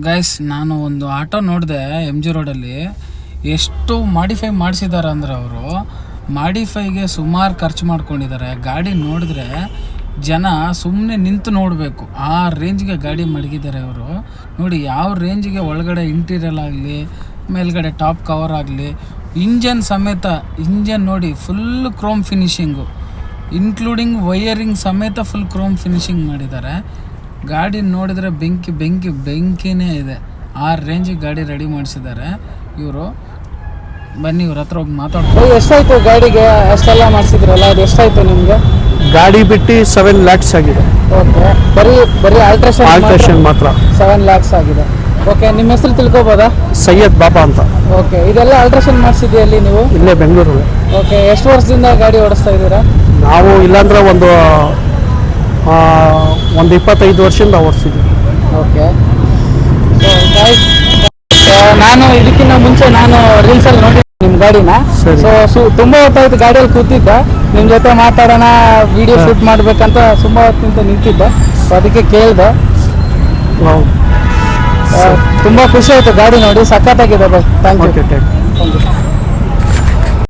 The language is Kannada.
ಗೈಸ್, ನಾನು ಒಂದು ಆಟೋ ನೋಡಿದೆ ಎಮ್ ಜಿ ರೋಡಲ್ಲಿ. ಎಷ್ಟು ಮಾಡಿಫೈ ಮಾಡಿಸಿದ್ದಾರೆ ಅಂದರೆ ಅವರು ಮಾಡಿಫೈಗೆ ಸುಮಾರು ಖರ್ಚು ಮಾಡ್ಕೊಂಡಿದ್ದಾರೆ. ಗಾಡಿ ನೋಡಿದ್ರೆ ಜನ ಸುಮ್ಮನೆ ನಿಂತು ನೋಡಬೇಕು, ಆ ರೇಂಜ್ಗೆ ಗಾಡಿ ಮಡಗಿದ್ದಾರೆ ಅವರು. ನೋಡಿ ಯಾವ ರೇಂಜಿಗೆ ಒಳಗಡೆ ಇಂಟೀರಿಯಲ್ ಆಗಲಿ, ಮೇಲ್ಗಡೆ ಟಾಪ್ ಕವರ್ ಆಗಲಿ, ಇಂಜನ್ ಸಮೇತ, ಇಂಜನ್ ನೋಡಿ full Chrome finishing, including wiring ಸಮೇತ ಫುಲ್ ಕ್ರೋಮ್ ಫಿನಿಷಿಂಗ್ ಮಾಡಿದ್ದಾರೆ. ಗಾಡಿ ನೋಡಿದರೆ ಬೆಂಕಿನೇ ಇದೆ, ಆ ರೇಂಜಿಗೆ ಗಾಡಿ ರೆಡಿ ಮಾಡಿಸಿದ್ದಾರೆ ಇವರು. ಬನ್ನಿ ಇವ್ರ ಹತ್ರ ಹೋಗಿ ಮಾತಾಡ್ಬೋದು. ಎಷ್ಟಾಯಿತು ಗಾಡಿಗೆ ಅಷ್ಟೆಲ್ಲ ಮಾಡಿಸಿದ್ರಲ್ಲ, ಅದು ಎಷ್ಟಾಯಿತು ನಿಮಗೆ? ಗಾಡಿ ಬಿಟ್ಟು 7 lakhs ಆಗಿದೆ. ಓಕೆ, ಬರೀ ಆಲ್ಟ್ರೇಷನ್ ಮಾತ್ರ 7 lakhs ಆಗಿದೆ. ಓಕೆ, ನಿಮ್ಮ ಹೆಸರು ತಿಳ್ಕೊಬೋದಾ? ಸೈಯದ್ ಬಾಬಾ ಅಂತ. ಓಕೆ, ಇದೆಲ್ಲ ಆಲ್ಟ್ರೇಷನ್ ಮಾಡಿಸಿದೆಯಲ್ಲಿ ನೀವು? ಇಲ್ಲೇ ಬೆಂಗಳೂರಲ್ಲಿ. ಓಕೆ, ಎಷ್ಟು ವರ್ಷದಿಂದ ಗಾಡಿ ಓಡಿಸ್ತಾ ಇದ್ದೀರಾ? ನಾವು ಇಲ್ಲಾಂದ್ರೆ ಒಂದು 25 ವರ್ಷದಿಂದ ಓಡಿಸಿದ್ವಿ. ಓಕೆ, ನಾನು ಇದಕ್ಕಿಂತ ಮುಂಚೆ ರೀಲ್ಸಲ್ಲಿ ನೋಡಿ ನಿಮ್ಮ ಗಾಡಿನ. ಸೊ ತುಂಬ ಹೊತ್ತಾಯ್ತು ಗಾಡಿಯಲ್ಲಿ ಕೂತಿದ್ದೆ, ನಿಮ್ಮ ಜೊತೆ ಮಾತಾಡೋಣ, ವಿಡಿಯೋ ಶೂಟ್ ಮಾಡ್ಬೇಕಂತ ತುಂಬ ಹೊತ್ತಿಂತ ನಿಂತಿದ್ದೆ. ಸೊ ಅದಕ್ಕೆ ಕೇಳಿದೆ. ತುಂಬ ಖುಷಿ ಆಯಿತು ಗಾಡಿ ನೋಡಿ, ಸಖತ್ತಾಗಿದೆ. Bye, thank you.